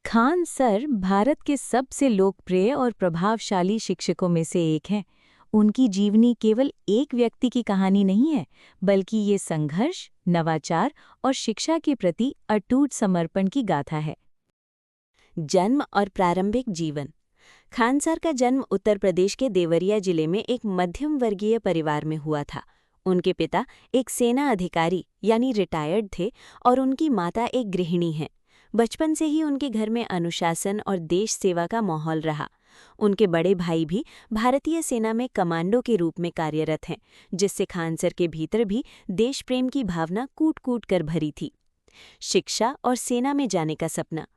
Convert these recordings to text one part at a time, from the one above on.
Khan sir Bharat के सबसे लोकप्रिय और प्रभावशाली शिक्षकों में से एक हैं। उनकी जीवनी केवल एक व्यक्ति की कहानी नहीं है, बल्कि ये संघर्ष, नवाचार और शिक्षा के प्रति अटूट समर्पण की गाथा है। जन्म और प्रारंभिक जीवन। खान सर का जन्म उत्तर प्रदेश के देवरिया जिले में एक मध्यम वर्गीय परिवार में हुआ था। उनके पिता एक सेना अधिकारी यानी रिटायर्ड थे और उनकी माता एक गृहिणी हैं। बचपन से ही उनके घर में अनुशासन और देश सेवा का माहौल रहा। उनके बड़े भाई भी भारतीय सेना में कमांडो के रूप में कार्यरत हैं, जिससे खान सर के भीतर भी देश प्रेम की भावना कूट-कूट कर भरी थी। शिक्षा और सेना में जाने का सपना।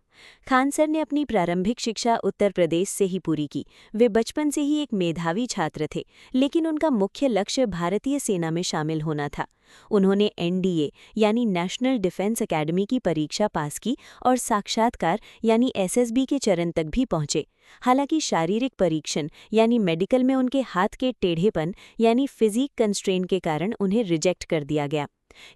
खान सर ने अपनी प्रारंभिक शिक्षा उत्तर प्रदेश से ही पूरी की। वे बचपन से ही एक मेधावी छात्र थे, लेकिन उनका मुख्य लक्ष्य भारतीय सेना में शामिल होना था। उन्होंने एनडीए यानी नेशनल डिफेंस एकेडमी की परीक्षा पास की और साक्षात्कार यानी एसएसबी के चरण तक भी पहुंचे। हालांकि शारीरिक परीक्षण यानी मेडिकल में उनके हाथ के टेढ़ेपन यानी फिजिक कंस्ट्रेंट के कारण उन्हें रिजेक्ट कर दिया गया।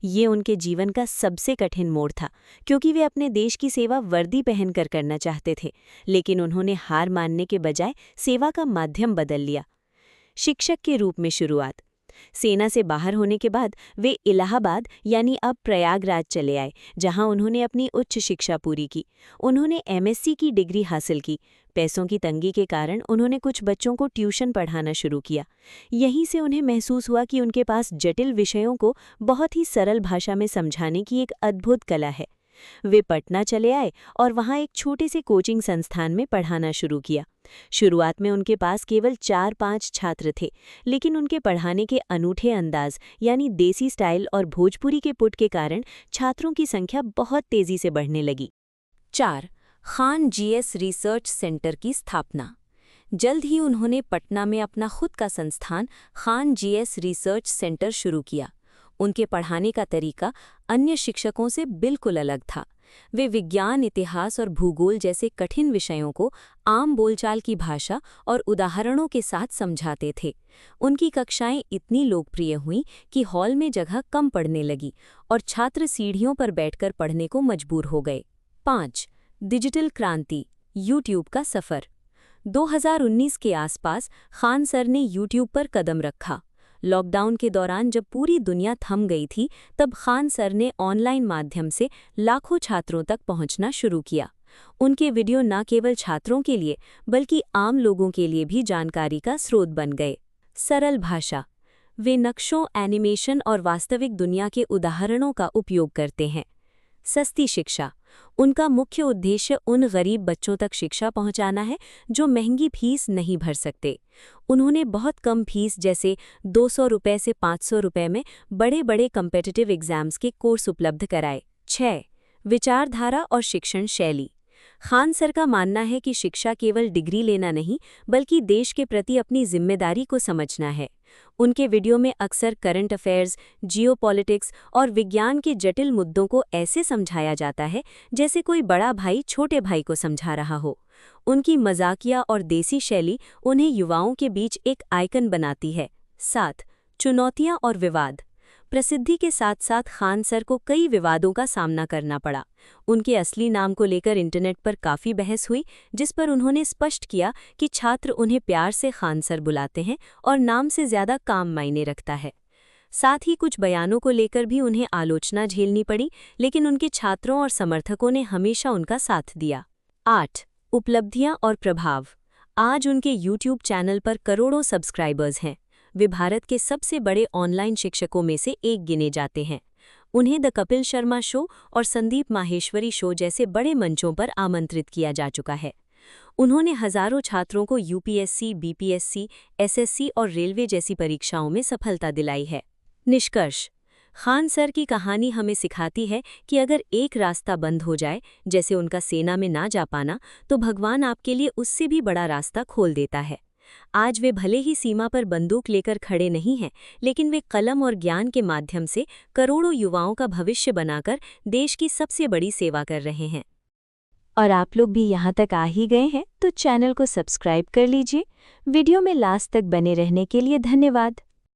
ये उनके जीवन का सबसे कठिन मोड़ था, क्योंकि वे अपने देश की सेवा वर्दी पहनकर करना चाहते थे, लेकिन उन्होंने हार मानने के बजाय सेवा का माध्यम बदल लिया। शिक्षक के रूप में शुरुआत। सेना से बाहर होने के बाद वे इलाहाबाद यानी अब प्रयागराज चले आए, जहां उन्होंने अपनी उच्च शिक्षा पूरी की। उन्होंने एमएससी की डिग्री हासिल की। पैसों की तंगी के कारण उन्होंने कुछ बच्चों को ट्यूशन पढ़ाना शुरू किया। यहीं से उन्हें महसूस हुआ कि उनके पास जटिल विषयों को बहुत ही सरल भाषा में समझाने की एक अद्भुत कला है। वे पटना चले आए और वहां एक छोटे से कोचिंग संस्थान में पढ़ाना शुरू किया। शुरुआत में उनके पास केवल 4-5 छात्र थे, लेकिन उनके पढ़ाने के अनूठे अंदाज यानी देसी स्टाइल और भोजपुरी के पुट के कारण छात्रों की संख्या बहुत तेजी से बढ़ने लगी। 4. खान जीएस रिसर्च सेंटर की स्थापना। जल्द ही उन्होंने पटना में अपना खुद का संस्थान खान जीएस रिसर्च सेंटर शुरू किया। उनके पढ़ाने का तरीका अन्य शिक्षकों से बिल्कुल अलग था। वे विज्ञान, इतिहास और भूगोल जैसे कठिन विषयों को आम बोलचाल की भाषा और उदाहरणों के साथ समझाते थे। उनकी कक्षाएं इतनी लोकप्रिय हुईं कि हॉल में जगह कम पड़ने लगी और छात्र सीढ़ियों पर बैठकर पढ़ने को मजबूर हो गए। 5. डिजिटल क्रांति, यूट्यूब का सफ़र। 2019 के आसपास खान सर ने यूट्यूब पर कदम रखा। लॉकडाउन के दौरान जब पूरी दुनिया थम गई थी, तब खान सर ने ऑनलाइन माध्यम से लाखों छात्रों तक पहुंचना शुरू किया। उनके वीडियो न केवल छात्रों के लिए बल्कि आम लोगों के लिए भी जानकारी का स्रोत बन गए। सरल भाषा। वे नक्शों, एनिमेशन और वास्तविक दुनिया के उदाहरणों का उपयोग करते हैं। सस्ती शिक्षा। उनका मुख्य उद्देश्य उन गरीब बच्चों तक शिक्षा पहुंचाना है जो महंगी फीस नहीं भर सकते। उन्होंने बहुत कम फीस जैसे 200 रुपये से 500 रुपये में बड़े कम्पिटिटिव एग्जाम्स के कोर्स उपलब्ध कराए। 6. विचारधारा और शिक्षण शैली। खान सर का मानना है कि शिक्षा केवल डिग्री लेना नहीं, बल्कि देश के प्रति अपनी जिम्मेदारी को समझना है। उनके वीडियो में अक्सर करंट अफेयर्स, जियोपॉलिटिक्स और विज्ञान के जटिल मुद्दों को ऐसे समझाया जाता है जैसे कोई बड़ा भाई छोटे भाई को समझा रहा हो। उनकी मजाकिया और देसी शैली उन्हें युवाओं के बीच एक आइकन बनाती है। 7. चुनौतियां और विवाद। प्रसिद्धि के साथ साथ खान सर को कई विवादों का सामना करना पड़ा। उनके असली नाम को लेकर इंटरनेट पर काफ़ी बहस हुई, जिस पर उन्होंने स्पष्ट किया कि छात्र उन्हें प्यार से खान सर बुलाते हैं और नाम से ज़्यादा काम मायने रखता है। साथ ही कुछ बयानों को लेकर भी उन्हें आलोचना झेलनी पड़ी, लेकिन उनके छात्रों और समर्थकों ने हमेशा उनका साथ दिया। 8. उपलब्धियां और प्रभाव। आज उनके यूट्यूब चैनल पर करोड़ों सब्सक्राइबर्स हैं। वे भारत के सबसे बड़े ऑनलाइन शिक्षकों में से एक गिने जाते हैं। उन्हें द कपिल शर्मा शो और संदीप माहेश्वरी शो जैसे बड़े मंचों पर आमंत्रित किया जा चुका है। उन्होंने हजारों छात्रों को यूपीएससी, बीपीएससी, एसएससी और रेलवे जैसी परीक्षाओं में सफलता दिलाई है। निष्कर्ष। खान सर की कहानी हमें सिखाती है कि अगर एक रास्ता बंद हो जाए, जैसे उनका सेना में ना जा पाना, तो भगवान आपके लिए उससे भी बड़ा रास्ता खोल देता है। आज वे भले ही सीमा पर बंदूक लेकर खड़े नहीं हैं, लेकिन वे कलम और ज्ञान के माध्यम से करोड़ों युवाओं का भविष्य बनाकर देश की सबसे बड़ी सेवा कर रहे हैं। और आप लोग भी यहाँ तक आ ही गए हैं तो चैनल को सब्सक्राइब कर लीजिए। वीडियो में लास्ट तक बने रहने के लिए धन्यवाद।